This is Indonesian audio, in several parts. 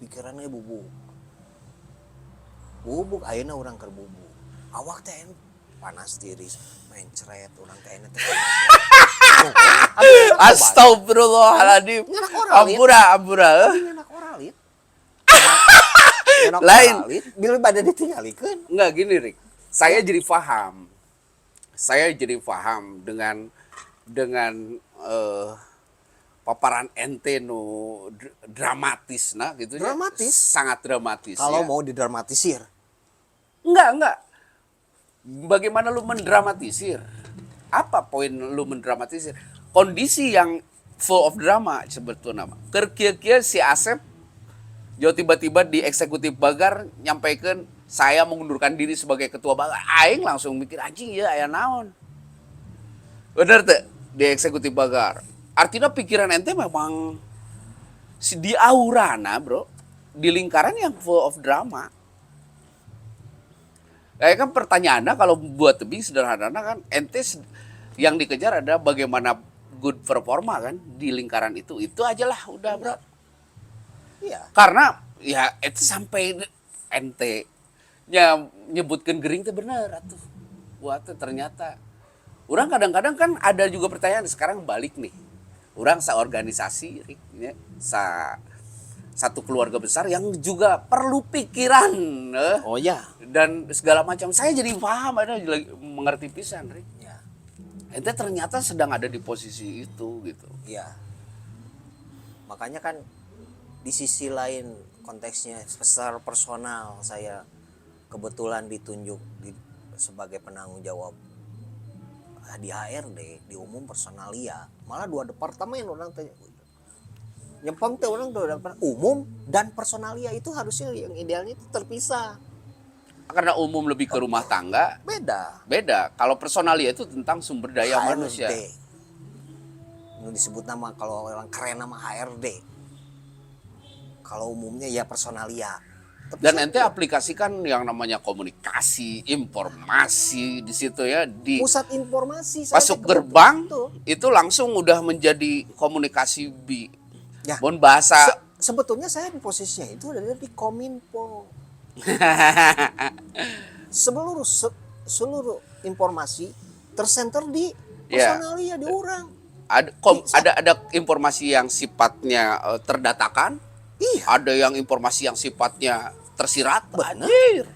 pikirannya bubuk ayeuna urang keur bubuk awak teh panas tiris mencret urang teh teh Astagfirullahaladzim. Ampura. nyenak oralit Lain. bila pada ditinggalikeun Enggak gini, Rik. Saya jadi paham dengan paparan ente nu dramatis nah gitu ya. Dramatis? Sangat dramatis kalau ya. mau didramatisir. Enggak. Bagaimana lu mendramatisir? Apa poin lu mendramatisir? Kondisi yang full of drama sebetulnya. Kerkia-kia si Asep yo tiba-tiba di eksekutif Bagar nyampaikan saya mengundurkan diri sebagai ketua Bagar. Aing langsung mikir anjing ya aya naon. Bener tuh di eksekutif Bagar. Artinya pikiran ente memang di aurana, bro. Di lingkaran yang full of drama. Kayak kan pertanyaannya kalau buat lebih sederhana kan ente yang dikejar ada bagaimana good performa kan di lingkaran itu aja lah udah bro. Iya. Karena ya itu sampai ente nyebutkan gering itu bener atuh. Buat ternyata orang kadang-kadang kan ada juga pertanyaan sekarang balik nih. Orang seorganisasi ya, satu keluarga besar yang juga perlu pikiran Oh ya. dan segala macam. Saya jadi paham ada mengerti pisan Rik. Ya. Ente ternyata sedang ada di posisi itu gitu. Iya. Makanya kan di sisi lain konteksnya secara personal saya kebetulan ditunjuk sebagai penanggung jawab di HRD di umum personalia malah 2 departemen orang nyempang teh orang umum dan personalia itu harusnya yang idealnya itu terpisah. Karena umum lebih ke rumah tangga. Beda. Kalau personalia itu tentang sumber daya HRD. manusia. Ini disebut nama kalau orang keren nama HRD. Kalau umumnya ya personalia. Dan ente aplikasikan yang namanya komunikasi, informasi di situ ya di pusat informasi masuk gerbang itu langsung udah menjadi komunikasi ya. Bon bahasa sebetulnya saya di posisinya itu ada di Kominfo. seluruh informasi tersenter di personalia di orang. Ada informasi yang sifatnya terdatakan. Iya. Ada yang informasi yang sifatnya tersirat. Benar.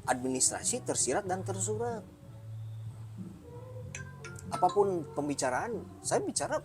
Administrasi tersirat dan tersurat. Apapun pembicaraan, saya bicara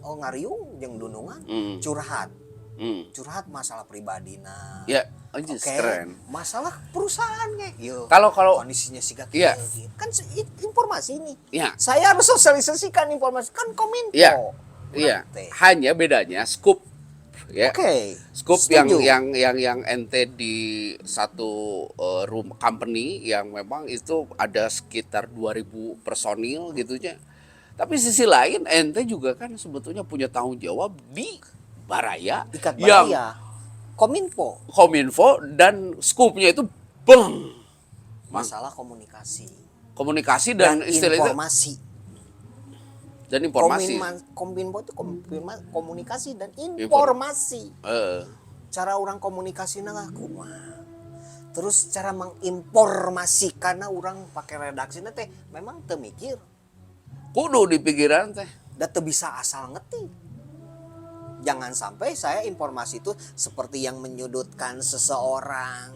ngariung jeung dunungan, curhat. Curhat masalah pribadi nah. Ya, keren. Masalah perusahaan kayak gitu. Kalau kondisinya sigat iya. Kan informasi ini. Iya. Saya harus sosialisasikan informasi kan Kominfo. Iya. Hanya bedanya scoop ya. Scoop yang ente di satu room company yang memang itu ada sekitar 2000 personil gitu ya. Tapi sisi lain ente juga kan sebetulnya punya tanggung jawab di Baraya yang Kominfo dan skupnya itu masalah komunikasi dan istilah informasi. Kominfo itu komunikasi dan informasi. Cara orang komunikasi nah kumaha. Terus cara menginformasikan orang pakai redaksi teh memang teu mikir. Kudu di pikiran teh. Da teu bisa asal ngetik. Jangan sampai saya informasi itu seperti yang menyudutkan seseorang.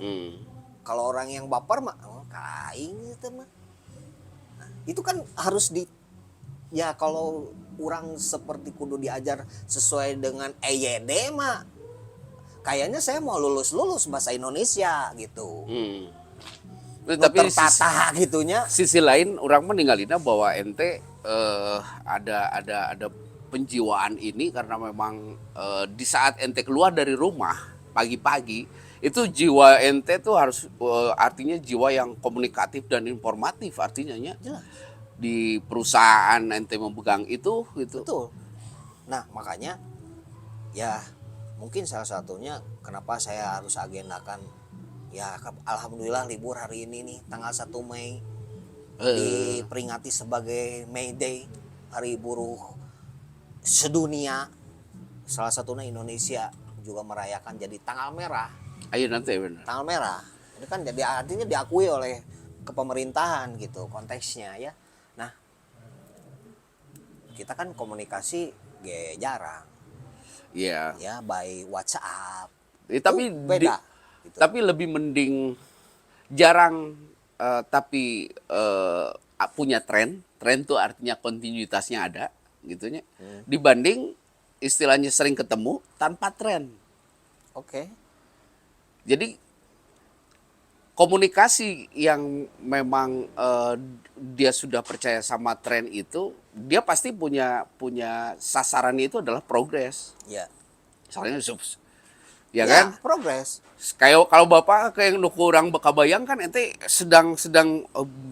Kalau orang yang baper mah kaing gitu mah. Nah, itu kan harus ya kalau orang seperti kudu diajar sesuai dengan EYD mah kayaknya saya mau lulus bahasa Indonesia gitu. Tapi tertata gitunya. Sisi lain orang meninggalinnya bahwa ente ada penjiwaan ini karena memang di saat ente keluar dari rumah pagi-pagi itu jiwa ente tuh harus artinya jiwa yang komunikatif dan informatif artinya ya. Jelas. Di perusahaan ente memegang itu gitu. Betul. Nah, makanya ya mungkin salah satunya kenapa saya harus agendakan ya alhamdulillah libur hari ini nih tanggal 1 Mei diperingati sebagai May Day, Hari Buruh Sedunia. Salah satunya Indonesia juga merayakan jadi tanggal merah. Ayo nanti benar. Tanggal merah ini kan jadi artinya diakui oleh kepemerintahan gitu konteksnya ya. Nah, kita kan komunikasi jarang Iya. ya, by WhatsApp. Tapi Beda gitu. tapi lebih mending jarang tapi punya tren. Tren tuh artinya kontinuitasnya ada gitunya. Dibanding istilahnya sering ketemu tanpa tren. Oke. Jadi komunikasi yang memang dia sudah percaya sama tren itu, dia pasti punya sasarannya itu adalah progres. Ya. Soalnya ya kan? Progres. Kayak kalau Bapak kayak nu kurang bakabayang kan ente sedang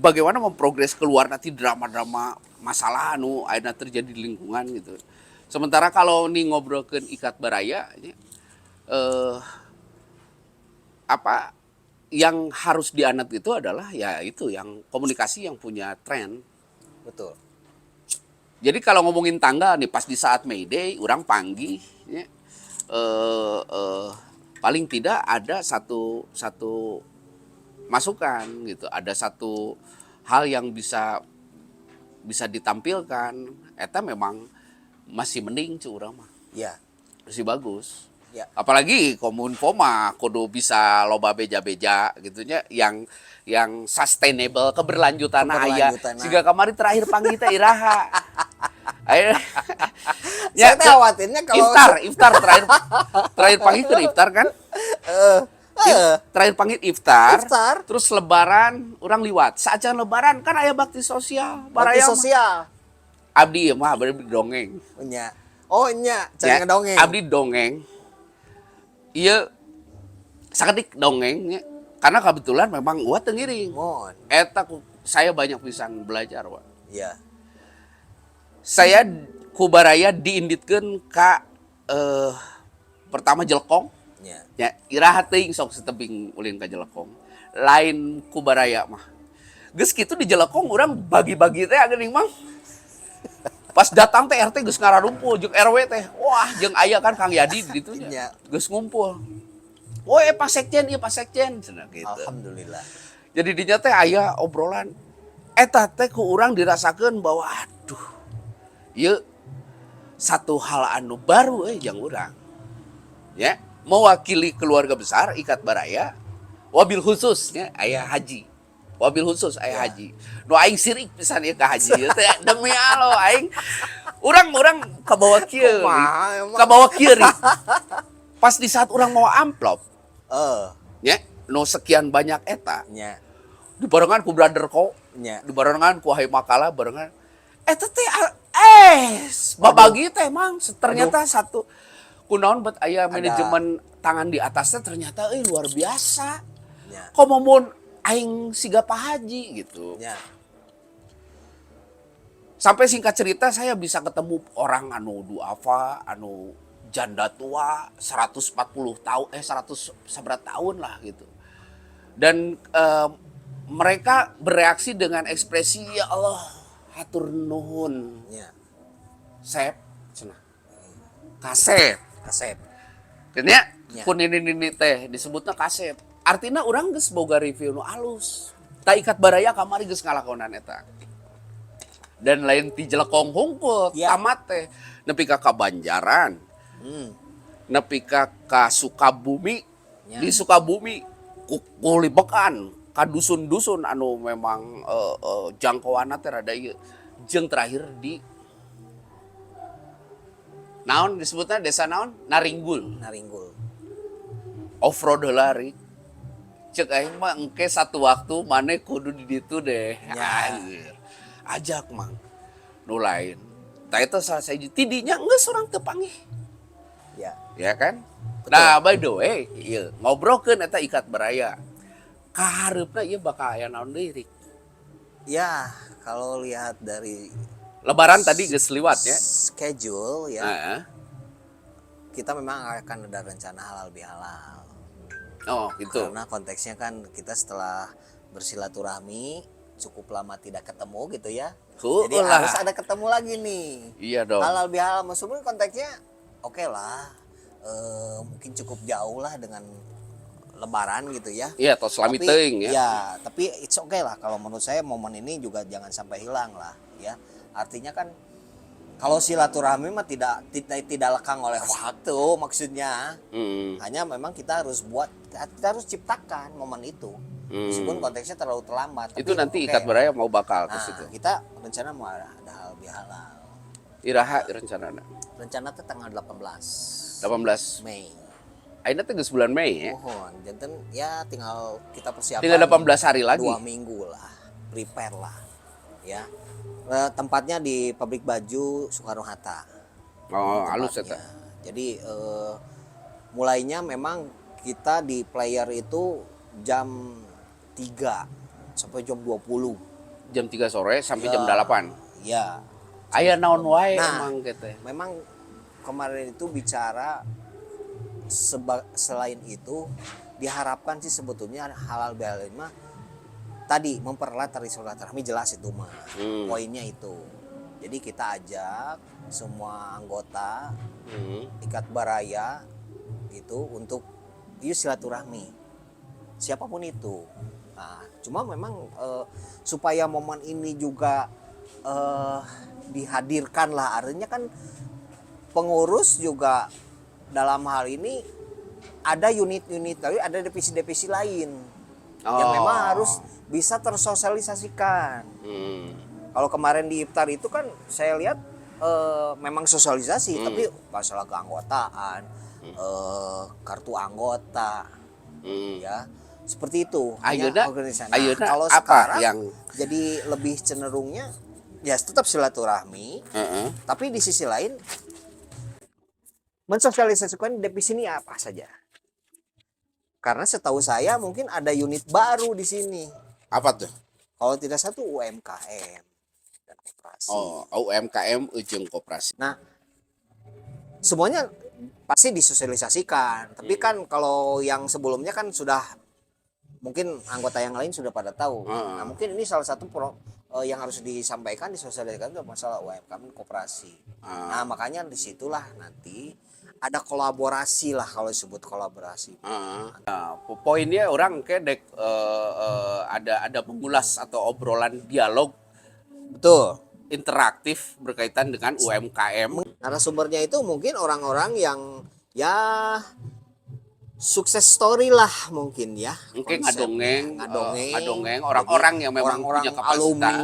bagaimana memprogres keluar nanti drama-drama masalah anu akhirnya terjadi di lingkungan gitu. Sementara kalau nih ngobrolkeun ikat baraya apa yang harus dianat itu adalah ya itu yang komunikasi yang punya tren. Betul. Jadi kalau ngomongin tanggal nih pas di saat May Day orang panggih ya, paling tidak ada satu masukan gitu, ada satu hal yang bisa ditampilkan. Eta memang masih mending cu urang mah. Ya. Masih bagus. Ya. Apalagi Kominfo mah kudu bisa loba beja-beja gitunya yang sustainable keberlanjutan aya. Siga kamari terakhir panggih teh iraha. Ayo. Saya teh khawatirnya kalau iftar terakhir panggil ke iftar kan? Terakhir panggil iftar. Terus lebaran orang liwat. Saat lebaran kan aya bakti sosial. bakti sosial. Abdi mah abdi dongeng. Nya. Oh nya, cara ngedongeng. Abdi dongeng. Iya sakedik dongeng nya. Karena kebetulan memang gua teu ngiring. Eta saya banyak pisan belajar, Wak. Iya. Saya kubaraya diinditkeun ka pertama jelekong. Ya, iraha teuing sok setebing ulin ka jelekong. Lain kubaraya mah. Geus kitu di jelekong urang bagi-bagi teh geuning Mang. Pas datang teh RT geus ngararumpul jeung RW teh. Wah, jeung aya kan Kang Yadi di ditu nya. Geus ngumpul. Woi, Pak Sekjen, ieu Pak Sekjen cenah gitu. Alhamdulillah. Jadi dinya teh aya obrolan. Eta teh ku urang dirasakeun bahwa aduh. Ieu satu hal anu baru jeung urang. Ya, mewakili keluarga besar Ikat Baraya. Wabil khususnya aya haji. Wabil khusus aya haji. Nu aing sirik pisan ieu ka haji teh demi Allah aing urang kabawa kieu. Kabawa kieu. Pas di saat urang mau amplop. Ya, nu sekian banyak eta. Nya. Dibarengan ku brother ko. Nya. Dibarengan ku Hai Makala barengan. Eta teh babagi teh Mang ternyata satu kunaon bet aya manajemen tangan di atasnya ternyata luar biasa. Ya. Komomun aing siga Pak Haji gitu. Ya. Sampai singkat cerita saya bisa ketemu orang anu duafa, anu janda tua 140 tahun 100 seberat tahun lah gitu. Dan mereka bereaksi dengan ekspresi ya Allah hatur nuhun. Ya. Sep cenah. Kasep. Kenya kun ini teh disebutna kasep. Artinya orang geus boga review nu alus. Ta Ikat Baraya kamari geus ngalakonan eta. Dan lain ti jelekong hungkul tamat teh nepi ka Banjaran. Nepi ka Sukabumi. Di Sukabumi kulibekan ka dusun-dusun anu memang jangkauanna teh rada ieu. Jeung terakhir di naon disebutnya desa naon? Naringgul. Off-road lari. Cek aing mah engke satu waktu maneh kudu di ditu deh. Anjir. Ajak Mang. Nu lain. Tah eta salah sahiji tidinya geus urang teu panggih. Ya. Ya kan? Betul. Nah, by the way, ieu ngobrolkeun eta Ikat Baraya. Kahareupna ieu bakal aya naon deui, Rik? Ya, kalau lihat dari Lebaran tadi geus liwat ya. Schedule ya. Kita memang akan ada rencana halal bihalal. Oh, gitu. Karena konteksnya kan kita setelah bersilaturahmi cukup lama tidak ketemu gitu ya. Jadi harus ada ketemu lagi nih. Iya dong. Halal bihalal maksudnya konteksnya oke lah. mungkin cukup jauh lah dengan Lebaran gitu ya. Iya, atau selami Tapi teuing ya. ya, tapi it's okay lah kalau menurut saya momen ini juga jangan sampai hilang lah ya. Artinya kan kalau silaturahmi mah tidak lekang oleh waktu maksudnya. Hmm. Hanya memang kita harus kita harus ciptakan momen itu. Meskipun konteksnya terlalu terlambat. Itu tapi nanti oke. ikat beraya mau bakal ke Nah, situ. kita rencana mau ada hal bihalal. Iraha rencanana. Rencana ke tanggal 18 18 Mei. Aina teh geus bulan Mei ya. Mohon, janten ya tinggal kita persiapan. Tinggal 18 hari lagi. 2 minggu lah, prepare lah, ya. Tempatnya di pabrik baju Soekarno Hatta. Oh, halus Tempatnya. eta. Jadi mulainya memang kita di player itu jam 3 sampai jam 20. Jam 3 sore sampai Ya, jam 8. Ya. Aya naon wae Nah, emang gitu. memang kemarin itu bicara selain itu diharapkan sih sebetulnya halal bihalal mah tadi mempererat tali silaturahmi, jelas itu mah poinnya itu. Jadi kita ajak semua anggota ikat baraya itu untuk yuk silaturahmi siapapun itu. Nah, cuma memang supaya momen ini juga dihadirkan lah, artinya kan pengurus juga dalam hal ini ada unit-unit, tapi ada divisi-divisi lain yang memang harus bisa tersosialisasikan. Kalau kemarin di iftar itu kan saya lihat memang sosialisasi, tapi masalah keanggotaan, kartu anggota, ya seperti itu. Ayeuna Organisasi. ayeuna Kalau apa sekarang yang jadi lebih cenderungnya ya tetap silaturahmi, tapi di sisi lain mensosialisasikan divisi ini apa saja. Karena setahu saya mungkin ada unit baru di sini. apa tuh? Kalau tidak satu UMKM dan koperasi. Oh, UMKM ujung koperasi. Nah, semuanya pasti disosialisasikan. Tapi kan kalau yang sebelumnya kan sudah mungkin anggota yang lain sudah pada tahu. Nah, mungkin ini salah satu yang harus disampaikan, disosialisasikan itu masalah UMKM dan koperasi. Nah, makanya disitulah nanti ada kolaborasi lah, kalau disebut kolaborasi. Nah, poinnya orang kayak ada mengulas atau obrolan dialog Betul. interaktif berkaitan dengan UMKM. Narasumbernya itu mungkin orang-orang yang ya sukses story lah mungkin ya. Mungkin konsepnya. ngadongeng orang-orang yang memang orang-orang punya kapasitas alumni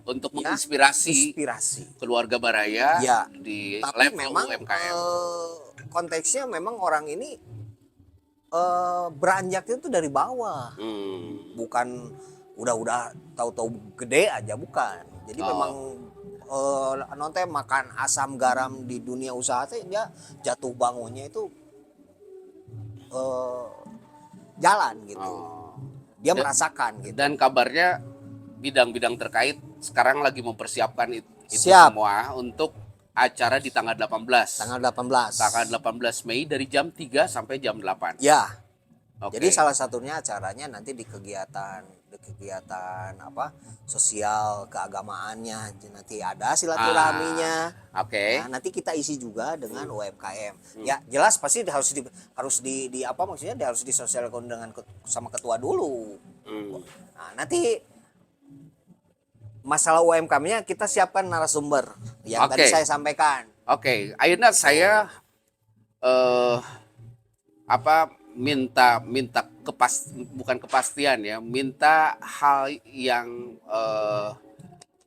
untuk ya, menginspirasi keluarga Baraya Ya, di tapi level memang UMKM. konteksnya memang orang ini beranjaknya itu dari bawah, bukan udah tahu-tahu gede aja, bukan. Jadi memang nonton makan asam garam di dunia usaha teh, dia jatuh bangunnya itu jalan gitu. Dia merasakan gitu. Dan kabarnya bidang-bidang terkait sekarang lagi mempersiapkan itu Siap. semua untuk acara di tanggal 18. Tanggal 18. Tanggal 18 Mei dari jam 3 sampai jam 8. Ya. Oke. Jadi salah satunya acaranya nanti di kegiatan apa sosial keagamaannya, nanti ada silaturahminya. Oke. Nah, nanti kita isi juga dengan UMKM. Ya jelas pasti harus di apa maksudnya harus disosialkan dengan sama ketua dulu. Nah, nanti masalah UMKM-nya kita siapkan narasumber yang tadi saya sampaikan. Oke, ayeuna saya minta bukan kepastian ya, minta hal yang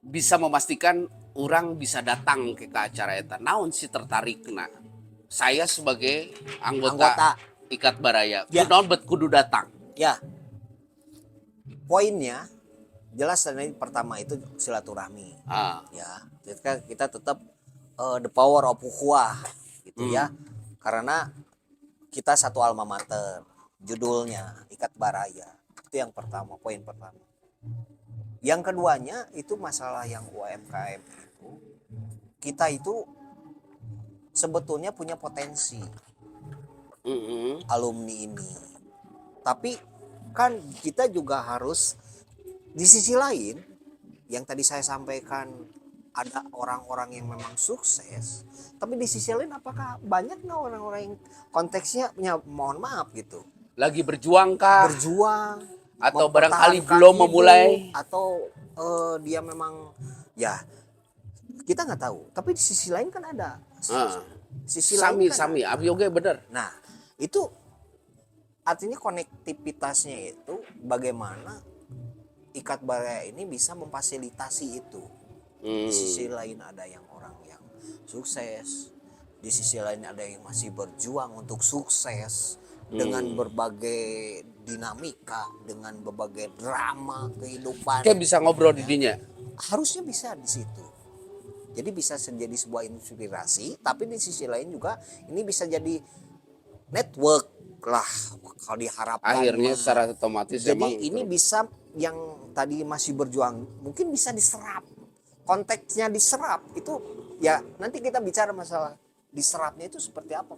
bisa memastikan orang bisa datang ke acara eta. Naon sih tertarikna? Saya sebagai anggota Ikat Baraya, Ya. naon bet kudu datang. Ya. Poinnya jelas, tadi pertama itu silaturahmi. Ya, kita tetap the power of ukhuwah gitu ya. Karena kita satu alma mater, judulnya Ikat Baraya. Itu yang pertama, poin pertama. Yang keduanya itu masalah yang UMKM itu, kita itu sebetulnya punya potensi alumni ini. Tapi kan kita juga harus di sisi lain yang tadi saya sampaikan ada orang-orang yang memang sukses, tapi di sisi lain apakah banyak nggak orang-orang yang konteksnya ya, mohon maaf gitu, Lagi berjuang kah? berjuang Atau barangkali mempertahankan belum hidup, memulai? atau dia memang ya kita nggak tahu, tapi di sisi lain kan ada sisi lain kan Sami, ada. Abi oke bener. Nah itu artinya konektivitasnya itu bagaimana Ikat Baraya ini bisa memfasilitasi itu. Di sisi lain ada yang orang yang sukses, di sisi lain ada yang masih berjuang untuk sukses dengan berbagai dinamika, dengan berbagai drama kehidupan. Kayak bisa ngobrol didinya. Harusnya bisa di situ. Jadi bisa menjadi sebuah inspirasi, tapi di sisi lain juga ini bisa jadi network lah kalau diharapkan. Akhirnya secara otomatis Jadi emang ini bisa yang tadi masih berjuang mungkin bisa diserap, konteksnya diserap itu ya nanti kita bicara masalah diserapnya itu seperti apa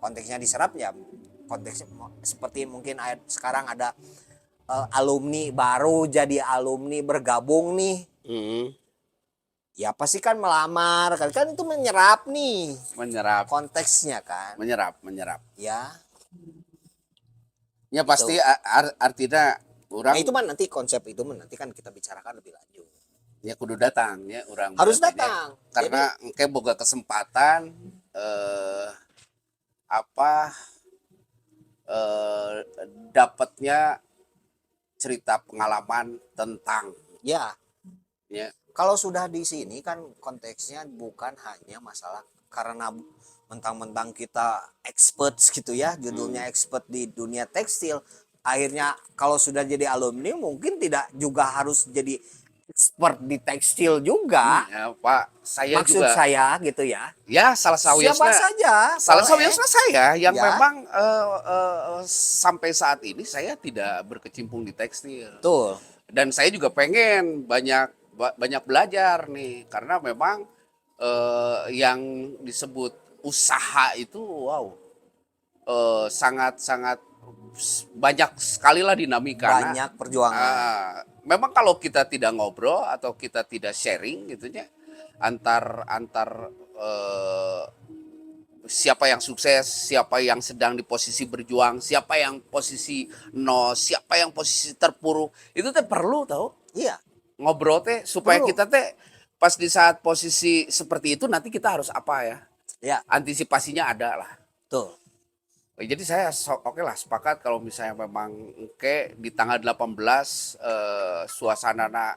konteksnya diserap ya konteksnya seperti mungkin sekarang ada alumni baru jadi alumni bergabung nih ya pasti kan melamar kan itu menyerap nih menyerap, konteksnya kan menyerap. ya Ya pasti artinya orang nah itu mah nanti konsep itu mah nanti kan kita bicarakan lebih lanjut. ya kudu datang ya orang Harus berarti datang. ya. Karena engke boga kesempatan dapatnya cerita pengalaman tentang Ya, ya kalau sudah di sini kan konteksnya bukan hanya masalah karena mentang-mentang kita experts gitu ya, judulnya expert di dunia tekstil. Akhirnya kalau sudah jadi alumni mungkin tidak juga harus jadi expert di tekstil juga. ya Pak saya Maksud juga saya gitu ya. ya salah Siapa saja. salah boleh. sawiusna saya yang Ya. memang sampai saat ini saya tidak berkecimpung di tekstil. Betul. Dan saya juga pengen banyak belajar nih karena memang yang disebut usaha itu wow sangat banyak sekali lah dinamika. Banyak perjuangan. Memang kalau kita tidak ngobrol atau kita tidak sharing gitunya antar siapa yang sukses, siapa yang sedang di posisi berjuang, siapa yang posisi nol, siapa yang posisi terpuruk, itu teh perlu tahu Iya. ngobrol teh supaya Perlu. kita teh pas di saat posisi seperti itu nanti kita harus apa ya, Ya, antisipasinya ada lah. betul. Jadi saya oke lah sepakat kalau misalnya memang di tanggal 18 suasana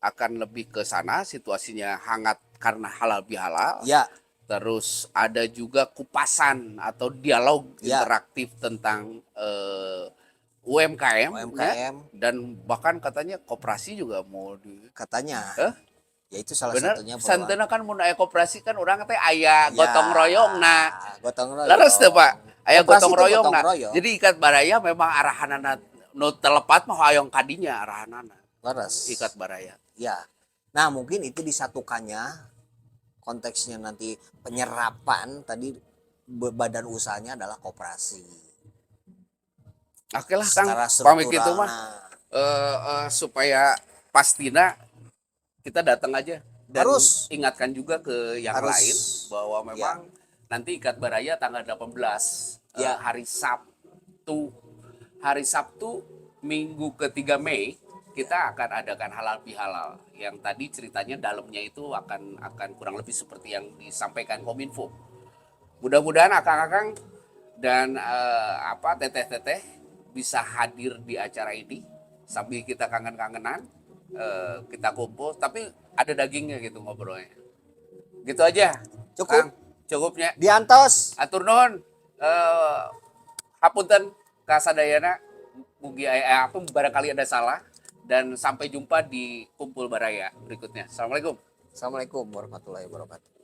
akan lebih ke sana, situasinya hangat karena halal bihalal. Ya, Terus ada juga kupasan atau dialog Ya. interaktif tentang UMKM, UMKM. ya. Dan bahkan katanya koperasi juga mau katanya. Ya itu salah bener satunya santana kan mun aya koperasi kan orang teh aya Ya, gotong royong nah. Gotong royong. Leres teu Pak? Aya Koperasi gotong itu royong gotong nah. royong. Jadi Ikat Baraya memang arahanana nu telepat mah hoyong kadinya arahanana. Leres. Ikat Baraya. Ya. Nah, mungkin itu disatukannya konteksnya nanti penyerapan tadi badan usahanya adalah koperasi. Oke lah Kang, Secara pamit gitu struktural, mah. Supaya pastina kita datang aja dan Harus. ingatkan juga ke yang Harus. lain bahwa memang nanti Ikat Baraya tanggal 18 Ya. hari Sabtu Minggu ke-3 Mei kita akan adakan halal bihalal yang tadi ceritanya dalamnya itu akan kurang lebih seperti yang disampaikan Kominfo. Mudah-mudahan akang-akang dan teteh-teteh bisa hadir di acara ini sambil kita kangen-kangenan, kita kumpul tapi ada dagingnya gitu ngobrolnya. Gitu aja. Cukup. Kang, cukupnya. Diantos. Atur nuhun. Hapunten ka sadayana mugi barangkali ada salah dan sampai jumpa di kumpul baraya berikutnya. Assalamualaikum. Assalamualaikum warahmatullahi wabarakatuh.